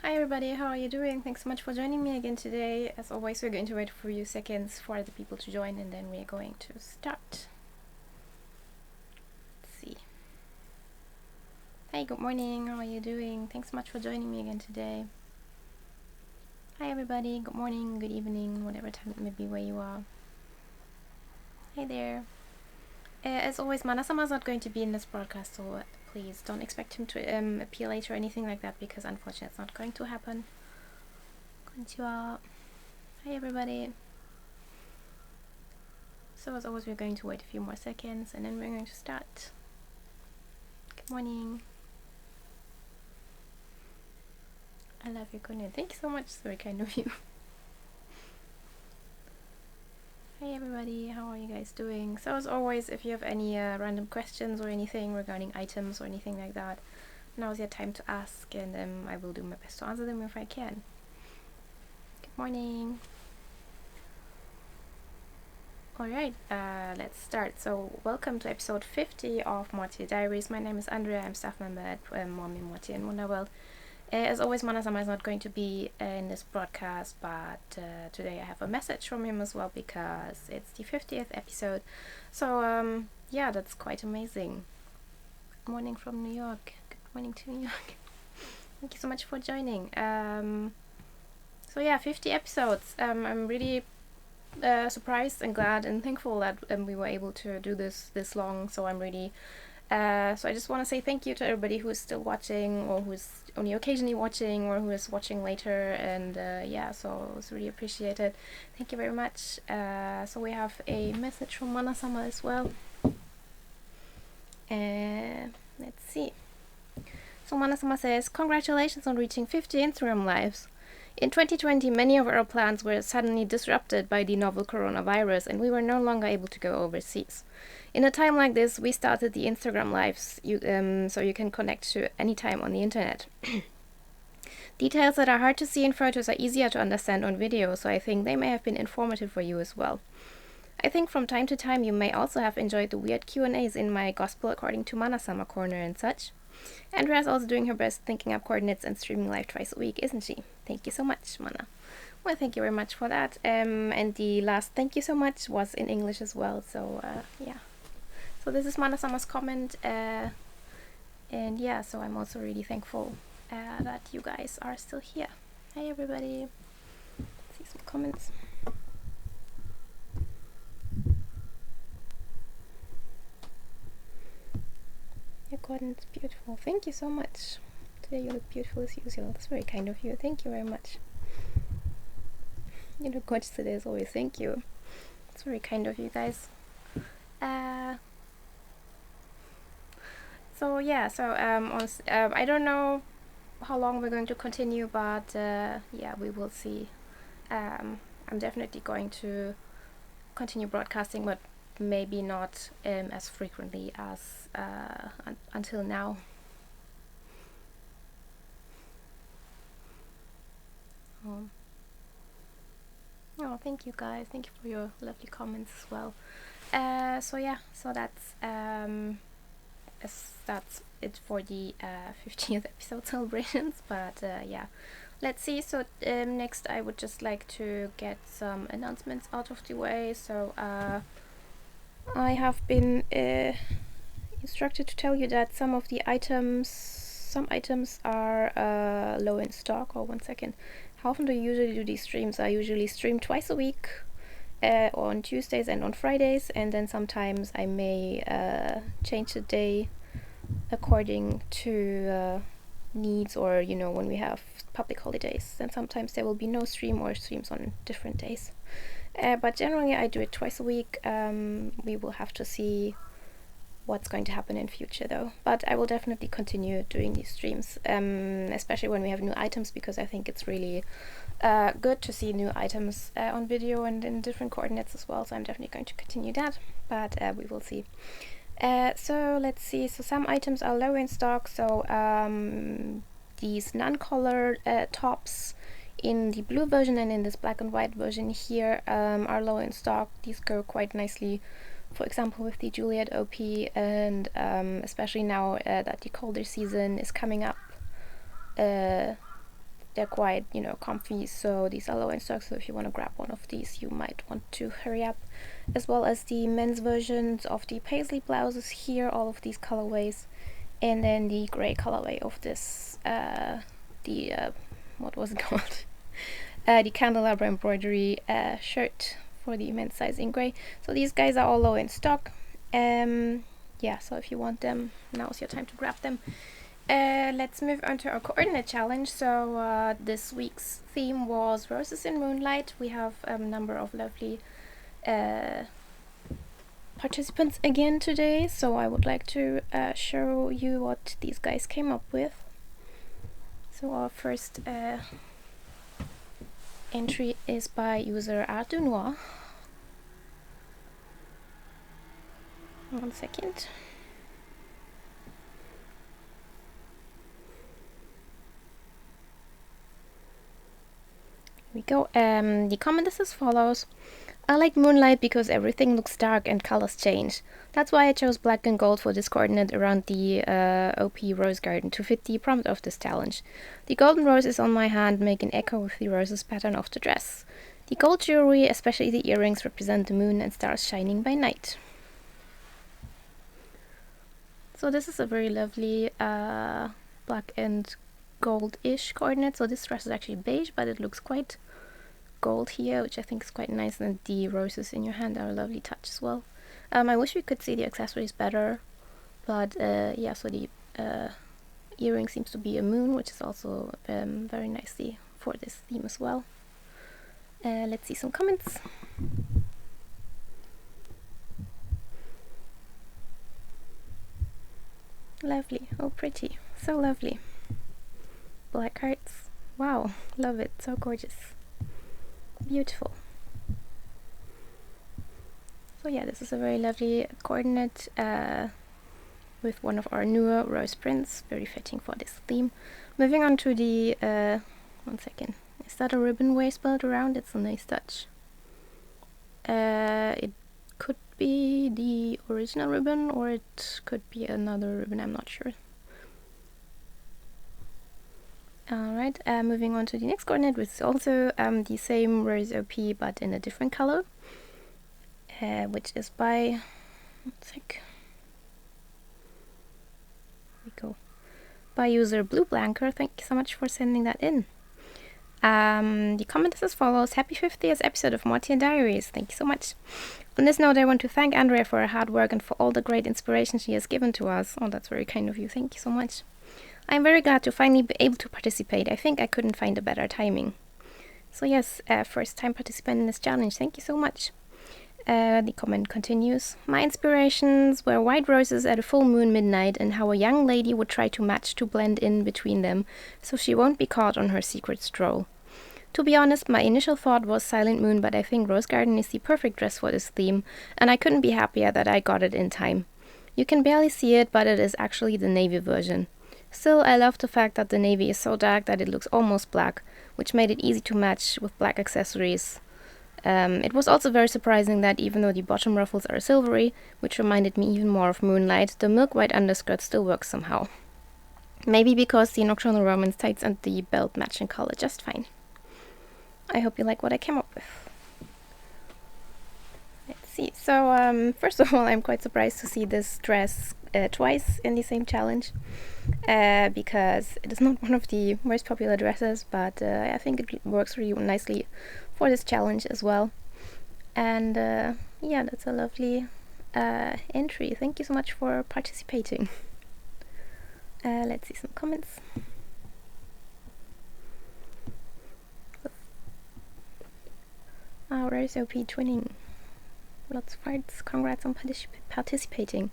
Hi everybody, how are you doing? Thanks so much for joining me again today. As always, we're going to wait for a few seconds for the people to join and then we're going to start. Let's see. Hi, good morning, how are you doing? Thanks so much for joining me again today. Hi everybody, good morning, good evening, whatever time it may be where you are. Hi there. As always, Mana-sama is not going to be in this broadcast, so please don't expect him to appear later or anything like that, because unfortunately it's not going to happen. Konnichiwa. Hi everybody. So as always, we're going to wait a few more seconds and then we're going to start. Good morning. I love your content. Thank you so much. It's very kind of you. Hey everybody, how are you guys doing? So as always, if you have any random questions or anything regarding items or anything like that, now's your time to ask, and I will do my best to answer them if I can. Good morning. Alright, let's start. So welcome to episode 50 of Moitié Diaries. My name is Andrea, I'm staff member at Moi-meme-Moitie in Wonderworld. As always, Mana-sama is not going to be in this broadcast, but today I have a message from him as well, because it's the 50th episode. So yeah, that's quite amazing. Good morning from New York. Good morning to New York. Thank you so much for joining. So yeah, 50 episodes. I'm really surprised and glad and thankful that we were able to do this long. So I'm really so I just want to say thank you to everybody who is still watching, or who is only occasionally watching, or who is watching later, and yeah, so it's really appreciated. Thank you very much. So we have a message from Mana-sama as well. Let's see. So Mana-sama says, congratulations on reaching 50 Instagram lives. In 2020, many of our plans were suddenly disrupted by the novel coronavirus, and we were no longer able to go overseas. In a time like this, we started the Instagram lives, so you can connect to any time on the internet. Details that are hard to see in photos are easier to understand on video, so I think they may have been informative for you as well. I think from time to time you may also have enjoyed the weird Q&As in my Gospel According to Mana-sama corner and such. Andrea's also doing her best thinking up coordinates and streaming live twice a week, isn't she? Thank you so much, Mana. Well, thank you very much for that. And the last thank you so much was in English as well, so yeah. So this is Mana-sama's comment, and yeah, so I'm also really thankful that you guys are still here. Hi everybody. Let's see some comments. Your coordinate's beautiful. Thank you so much. Today you look beautiful as usual. That's very kind of you. Thank you very much. You look gorgeous today as always. Thank you. It's very kind of you guys. So yeah, so I don't know how long we're going to continue, but yeah, we will see. I'm definitely going to continue broadcasting, but maybe not as frequently as until now. Oh, thank you guys. Thank you for your lovely comments as well. So yeah, so that's it for the 50th episode celebrations, but yeah, let's see. So next I would just like to get some announcements out of the way. So I have been instructed to tell you that some items are low in stock. Oh, 1 second. How often do you usually do these streams? I usually stream twice a week, on Tuesdays and on Fridays, and then sometimes I may change the day according to needs, or you know, when we have public holidays. Then sometimes there will be no stream or streams on different days. But generally I do it twice a week. We will have to see what's going to happen in future though, but I will definitely continue doing these streams, especially when we have new items, because I think it's really good to see new items on video and in different coordinates as well, so I'm definitely going to continue that, but we will see. So let's see, so some items are low in stock, so these non-colored tops in the blue version and in this black and white version here are low in stock. These go quite nicely, for example, with the Juliet OP, and especially now that the colder season is coming up. they're quite, you know, comfy, so these are low in stock, so if you want to grab one of these you might want to hurry up. As well as the men's versions of the paisley blouses here, all of these colorways, and then the gray colorway of this what was it called? The candelabra embroidery shirt for the men's size in gray. So these guys are all low in stock. Yeah, so if you want them, now's your time to grab them. Let's move on to our coordinate challenge. So this week's theme was Roses in Moonlight. We have a number of lovely participants again today, so I would like to show you what these guys came up with. So our first entry is by user Art du Noir. One second. Here we go. The comment is as follows. I like Moonlight because everything looks dark and colors change. That's why I chose black and gold for this coordinate around the OP Rose Garden to fit the prompt of this challenge. The golden roses on my hand make an echo with the roses pattern of the dress. The gold jewelry, especially the earrings, represent the moon and stars shining by night. So this is a very lovely black and gold-ish coordinate. So this dress is actually beige, but it looks quite gold here, which I think is quite nice, and the roses in your hand are a lovely touch as well. I wish we could see the accessories better, but yeah, so the earring seems to be a moon, which is also very nicely for this theme as well. Let's see some comments. Lovely, oh pretty, so lovely. Black hearts, wow, love it, so gorgeous. Beautiful. So yeah, this is a very lovely coordinate with one of our newer rose prints, very fitting for this theme. Moving on to the one second, is that a ribbon waistbelt around? It's a nice touch. It could be the original ribbon, or it could be another ribbon, I'm not sure. Alright, moving on to the next coordinate, which is also the same rose OP but in a different color, which is by, one sec, here we go, by user Blue Blanker. Thank you so much for sending that in. The comment is as follows. Happy 50th episode of Moitié Diaries. Thank you so much. On this note, I want to thank Andrea for her hard work and for all the great inspiration she has given to us. Oh, that's very kind of you. Thank you so much. I'm very glad to finally be able to participate. I think I couldn't find a better timing. So yes, first time participant in this challenge. Thank you so much. The comment continues. My inspirations were white roses at a full moon midnight and how a young lady would try to match to blend in between them so she won't be caught on her secret stroll. To be honest, my initial thought was Silent Moon, but I think Rose Garden is the perfect dress for this theme, and I couldn't be happier that I got it in time. You can barely see it, but it is actually the navy version. Still, I love the fact that the navy is so dark that it looks almost black, which made it easy to match with black accessories. It was also very surprising that even though the bottom ruffles are silvery, which reminded me even more of Moonlight, the milk white underskirt still works somehow. Maybe because the Nocturnal Romance tights and the belt match in color just fine. I hope you like what I came up with. Let's see. So, first of all, I'm quite surprised to see this dress twice in the same challenge, because it is not one of the most popular dresses, but I think it works really nicely for this challenge as well. And yeah, that's a lovely entry. Thank you so much for participating. Let's see some comments. Rose OP twinning. Lots of hearts. Congrats on participating.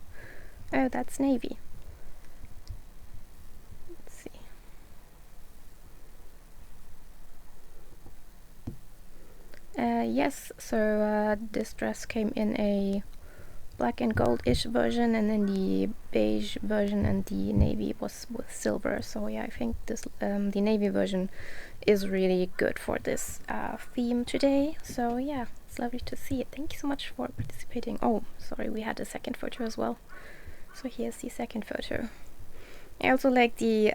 Oh, that's navy. Let's see. Yes, so this dress came in a black and gold-ish version, and then the beige version and the navy was with silver. So yeah, I think this the navy version is really good for this theme today. So yeah, it's lovely to see it. Thank you so much for participating. Oh, sorry, we had a second photo as well. So here's the second photo. I also like the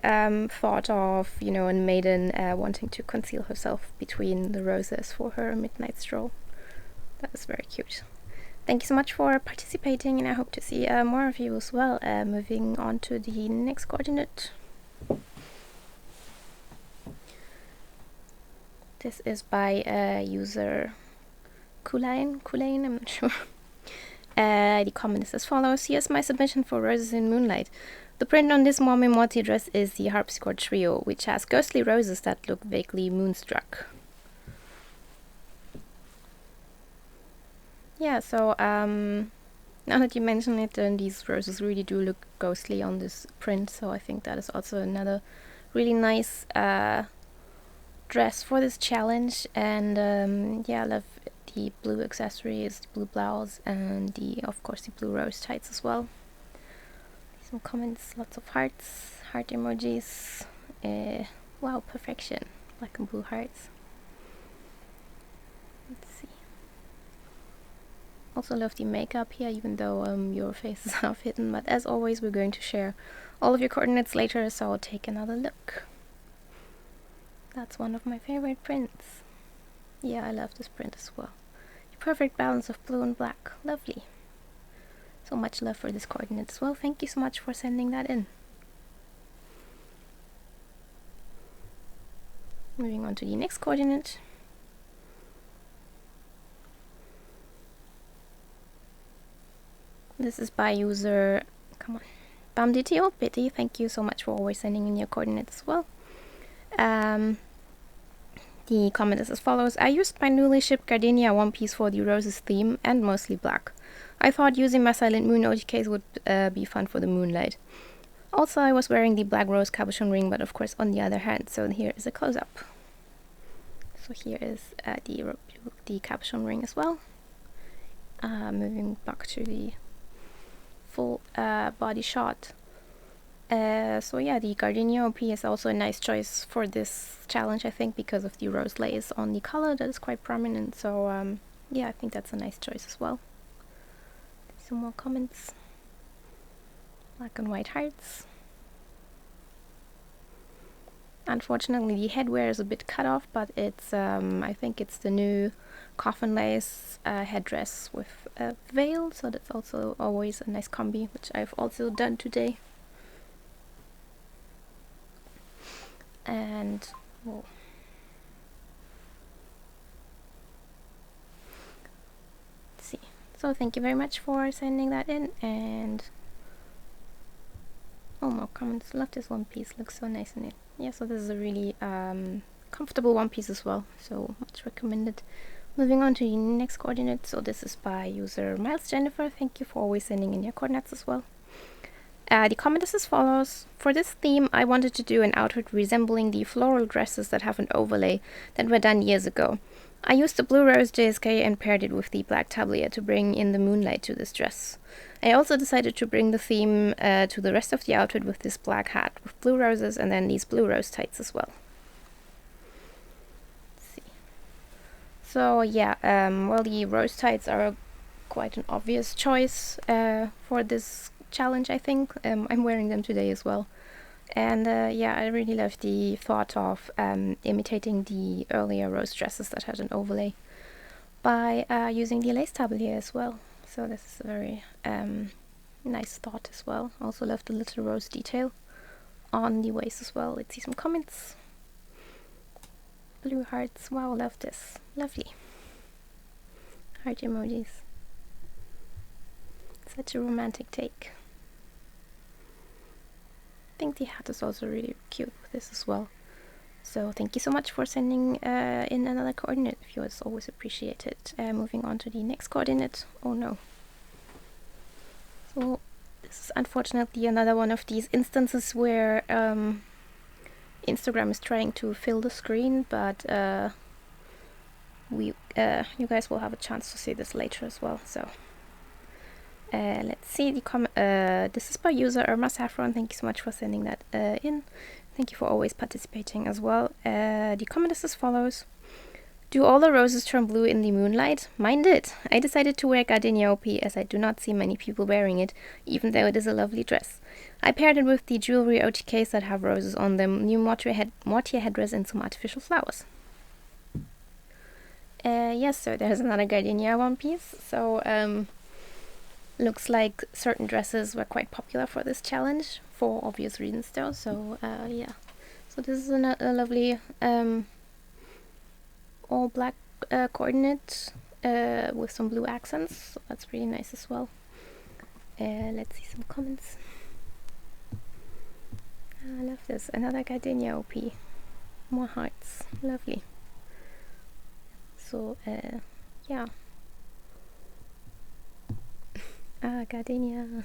thought of, you know, a maiden wanting to conceal herself between the roses for her midnight stroll. That is very cute. Thank you so much for participating, and I hope to see more of you as well. Moving on to the next coordinate. This is by user Kulain, I'm not sure. The comment is as follows. Here's my submission for Roses in Moonlight. The print on this Moi-meme-Moitie dress is the harpsichord trio, which has ghostly roses that look vaguely moonstruck. Yeah, so now that you mention it, these roses really do look ghostly on this print, so I think that is also another really nice dress for this challenge. And yeah, I love the blue accessories, the blue blouse, and of course the blue rose tights as well. Some comments, lots of hearts, heart emojis. Wow, perfection, black and blue hearts. Let's see. Also love the makeup here, even though your face is half hidden, but as always we're going to share all of your coordinates later, so take another look. That's one of my favorite prints. Yeah, I love this print as well. The perfect balance of blue and black, lovely. So much love for this coordinate as well. Thank you so much for sending that in. Moving on to the next coordinate. This is by user, come on, Bamditio, Bitty. Thank you so much for always sending in your coordinates as well. The comment is as follows. I used my newly shipped gardenia one piece for the roses theme and mostly black. I thought using my Silent Moon OTKs would be fun for the moonlight. Also, I was wearing the black rose cabochon ring, but of course on the other hand. So here is a close-up. So here is the cabochon ring as well. Moving back to the full body shot. So yeah, the gardenia OP is also a nice choice for this challenge, I think, because of the rose lace on the color that is quite prominent. So yeah, I think that's a nice choice as well. Some more comments. Black and white hearts. Unfortunately, the headwear is a bit cut off, but it's I think it's the new coffin lace headdress with a veil, so that's also always a nice combi, which I've also done today. And whoa. Let's see. So thank you very much for sending that in, and oh, more comments. Love this one piece, looks so nice in it. Yeah, so this is a really comfortable one piece as well, so much recommended. Moving on to the next coordinate. So this is by user Miles Jennifer. Thank you for always sending in your coordinates as well. The comment is as follows. For this theme, I wanted to do an outfit resembling the floral dresses that have an overlay that were done years ago. I used the blue rose JSK and paired it with the black tablier to bring in the moonlight to this dress. I also decided to bring the theme to the rest of the outfit with this black hat with blue roses and then these blue rose tights as well. Let's see. So yeah, well, the rose tights are quite an obvious choice for this challenge, I think. I'm wearing them today as well. And yeah, I really love the thought of imitating the earlier rose dresses that had an overlay by using the lace tablier as well. So this is a very nice thought as well. Also love the little rose detail on the waist as well. Let's see some comments. Blue hearts. Wow, love this. Lovely. Heart emojis. Such a romantic take. I think the hat is also really cute with this as well. So thank you so much for sending in another coordinate of yours, always appreciated. Moving on to the next coordinate. Oh no. So this is unfortunately another one of these instances where Instagram is trying to fill the screen, but you guys will have a chance to see this later as well. So let's see the comment. This is by user Irma Saffron. Thank you so much for sending that in. Thank you for always participating as well. The comment is as follows. Do all the roses turn blue in the moonlight? Mine did. I decided to wear gardenia OP as I do not see many people wearing it, even though it is a lovely dress. I paired it with the jewelry OTKs that have roses on them, new Moitié headdress and some artificial flowers. Yes, so there's another gardenia one piece. So looks like certain dresses were quite popular for this challenge, for obvious reasons though. So yeah, so this is a lovely all black coordinate with some blue accents, so that's really nice as well. Let's see some comments. I love this. Another gardenia OP. More hearts. Lovely. So yeah. Gardenia.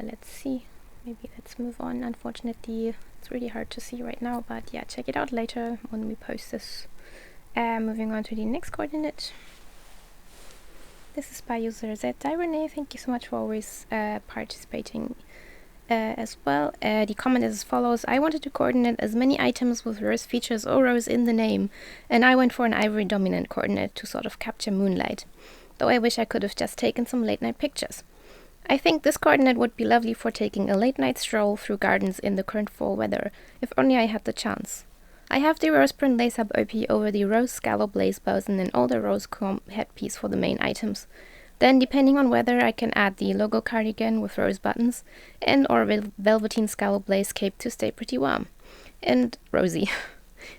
Let's see, maybe let's move on. Unfortunately, it's really hard to see right now, but yeah, check it out later when we post this. Moving on to the next coordinate. This is by user Z-Renee. Thank you so much for always participating as well. The comment is as follows: I wanted to coordinate as many items with rose features or rose in the name, and I went for an ivory dominant coordinate to sort of capture moonlight, though I wish I could have just taken some late night pictures. I think this coordinate would be lovely for taking a late night stroll through gardens in the current fall weather, if only I had the chance. I have the rose print lace-up OP over the rose scallop lace bows and an older rose comb headpiece for the main items. Then, depending on weather, I can add the logo cardigan with rose buttons and or velveteen scallop lace cape to stay pretty warm. And rosy.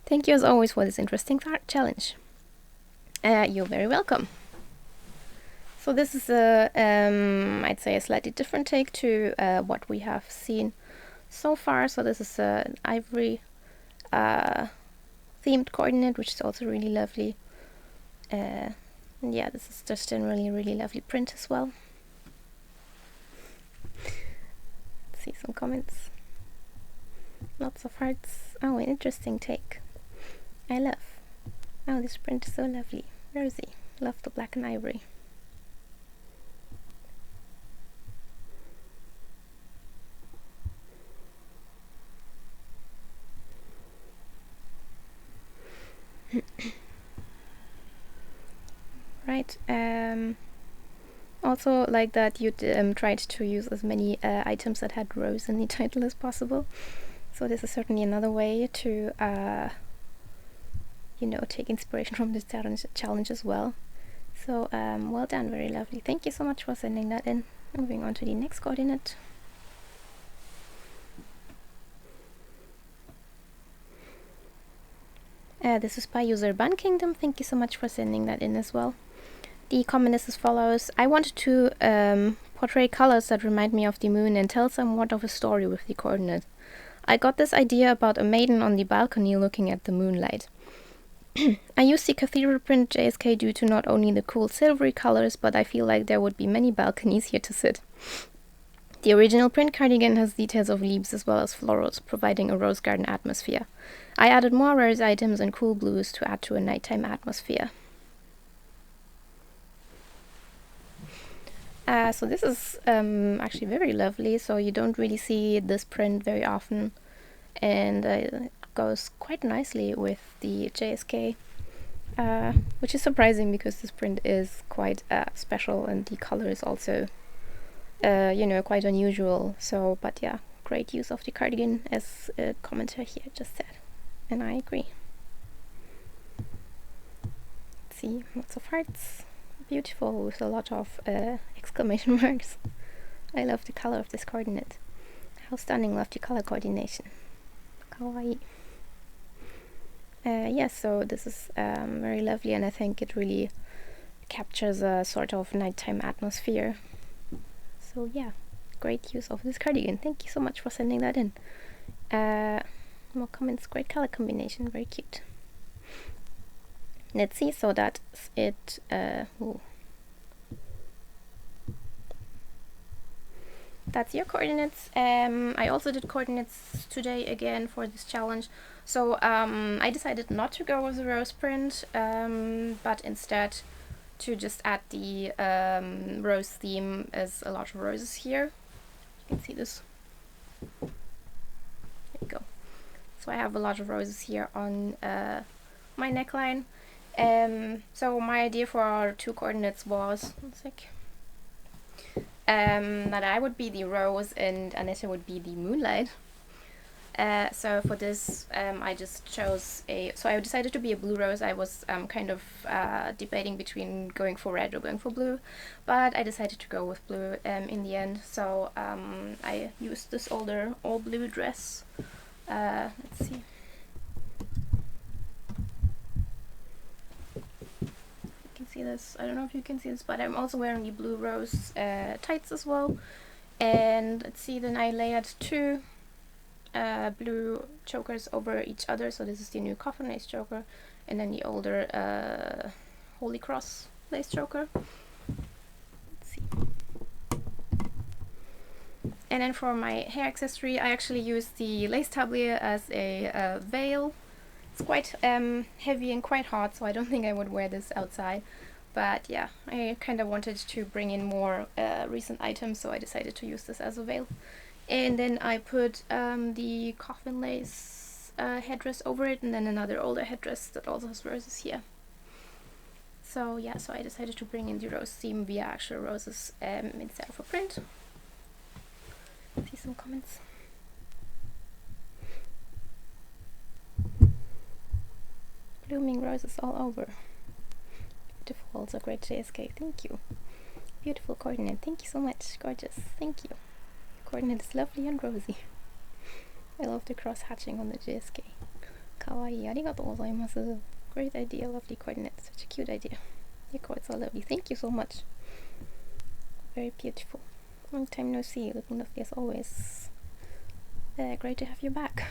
Thank you as always for this interesting challenge. You're very welcome. So this is a, I'd say a slightly different take to what we have seen so far. So this is an ivory themed coordinate, which is also really lovely. And yeah, this is just generally a really lovely print as well. Let's see some comments. Lots of hearts. Oh, an interesting take. I love. Oh, this print is so lovely. Rosy. Love the black and ivory. Right. Also like that you tried to use as many items that had rose in the title as possible. So this is certainly another way to you know, take inspiration from this challenge as well. So well done, very lovely. Thank you so much for sending that in. Moving on to the next coordinate. This is by user Bun Kingdom. Thank you so much for sending that in as well. The comment is as follows: I wanted to portray colors that remind me of the moon and tell somewhat of a story with the coordinate. I got this idea about a maiden on the balcony looking at the moonlight. I used the cathedral print JSK due to not only the cool silvery colors, but I feel like there would be many balconies here to sit. The original print cardigan has details of leaves as well as florals, providing a rose garden atmosphere. I added more rose items and cool blues to add to a nighttime atmosphere. So this is actually very lovely, so you don't really see this print very often, and it goes quite nicely with the JSK, which is surprising because this print is quite special and the color is also you know, quite unusual. So, but yeah, great use of the cardigan, as a commenter here just said, and I agree. Let's see, lots of hearts, beautiful with a lot of exclamation marks. I love the color of this coordinate. How stunning, love the color coordination. Kawaii. Yes, so this is very lovely, and I think it really captures a sort of nighttime atmosphere. So yeah, great use of this cardigan. Thank you so much for sending that in. More comments, great color combination, very cute. Let's see, so that's it. That's your coordinates. I also did coordinates today again for this challenge. So I decided not to go with the rose print, but instead to just add the rose theme as a lot of roses here. You can see this. So I have a lot of roses here on my neckline. So my idea for our 2 coordinates was, that I would be the rose and Annette would be the moonlight. So for this, I just chose so I decided to be a blue rose. I was kind of debating between going for red or going for blue, but I decided to go with blue in the end. So I used this older all blue dress. Let's see. You can see this. I don't know if you can see this, but I'm also wearing the blue rose tights as well. And let's see, then I layered 2 blue chokers over each other. So this is the new coffin lace choker, and then the older Holy Cross lace choker. Let's see. And then for my hair accessory, I actually used the lace tablier as a veil. It's quite heavy and quite hot, so I don't think I would wear this outside. But yeah, I kind of wanted to bring in more recent items, so I decided to use this as a veil. And then I put the coffin lace headdress over it, and then another older headdress that also has roses here. So yeah, so I decided to bring in the rose theme via actual roses instead of a print. See some comments. Blooming roses all over. Beautiful, also great JSK, thank you. Beautiful coordinate, thank you so much, gorgeous, thank you. Coordinate is lovely and rosy. I love the cross hatching on the JSK. Kawaii, arigatou gozaimasu. Great idea, lovely coordinate, such a cute idea. Your cards are lovely, thank you so much. Very beautiful. Long time no see, looking lovely as always. Great to have you back.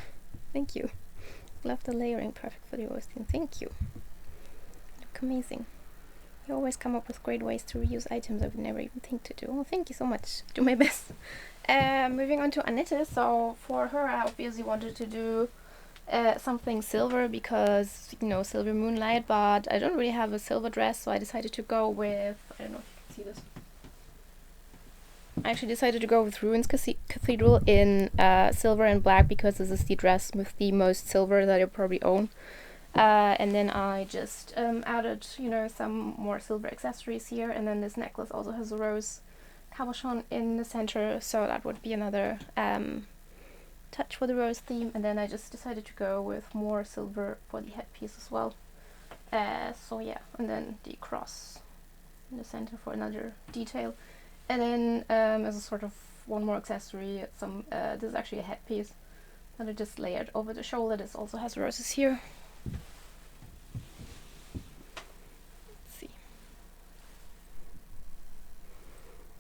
Thank you. Love the layering, perfect for the roasting, thank you. Look amazing. You always come up with great ways to reuse items I would never even think to do. Oh, thank you so much. Do my best. Moving on to Annette. So for her, I obviously wanted to do something silver because, you know, silver moonlight, but I don't really have a silver dress, so I decided to go with, I don't know if you can see this. I actually decided to go with Ruins Cathedral in silver and black because this is the dress with the most silver that I probably own. And then I just added, you know, some more silver accessories here, and then this necklace also has a rose cabochon in the center, so that would be another touch for the rose theme. And then I just decided to go with more silver for the headpiece as well. So yeah, and then the cross in the center for another detail. And then as a sort of one more accessory, some this is actually a headpiece that I just layered over the shoulder. This also has roses here.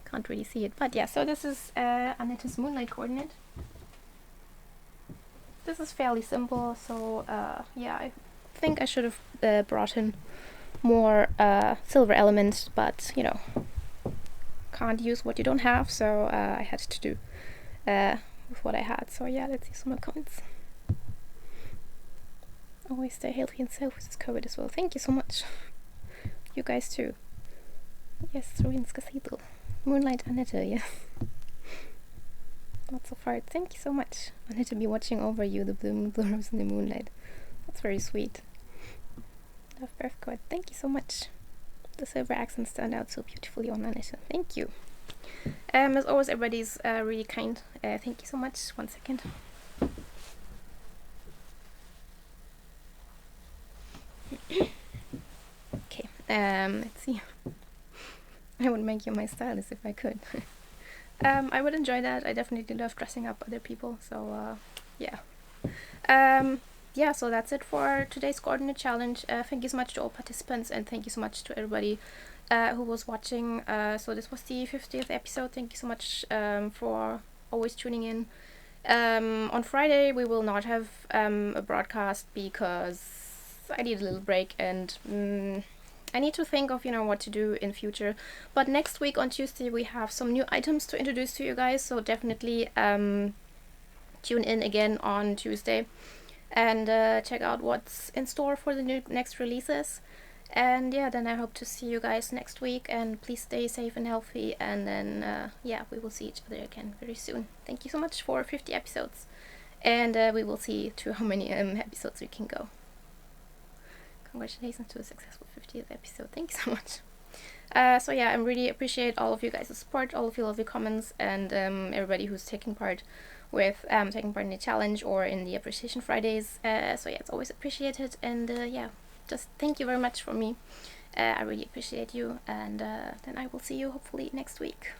Can't really see it, but yeah, so this is Annette's Moonlight coordinate. This is fairly simple, so yeah, I think I should have brought in more silver elements, but you know, can't use what you don't have, so I had to do with what I had. So yeah, let's see some more comments. Always stay healthy and safe with this COVID as well. Thank you so much. You guys too. Yes, Ruins Cathedral. Moonlight Annette, yes. Lots of heart. Thank you so much. Annette be watching over you, the blue rose in the moonlight. That's very sweet. Love birth card. Thank you so much. The silver accents stand out so beautifully on Annette. Thank you. As always, everybody's really kind. Thank you so much. 1 second. Okay. Let's see. I would make you my stylist if I could. I would enjoy that. I definitely love dressing up other people, so yeah. Yeah, so that's it for today's coordinate challenge. Thank you so much to all participants, and thank you so much to everybody who was watching. So this was the 50th episode. Thank you so much for always tuning in. On Friday we will not have a broadcast because I need a little break, and I need to think of, you know, what to do in future. But next week on Tuesday we have some new items to introduce to you guys, so definitely tune in again on Tuesday and check out what's in store for the next releases. And yeah, then I hope to see you guys next week, and please stay safe and healthy, and then yeah, we will see each other again very soon. Thank you so much for 50 episodes, and we will see to how many episodes we can go. Congratulations to a successful 50th episode. Thank you so much. So yeah, I really appreciate all of you guys' support, all of your lovely comments, and everybody who's taking part in the challenge or in the Appreciation Fridays. So yeah, it's always appreciated, and yeah, just thank you very much for me. I really appreciate you, and then I will see you hopefully next week.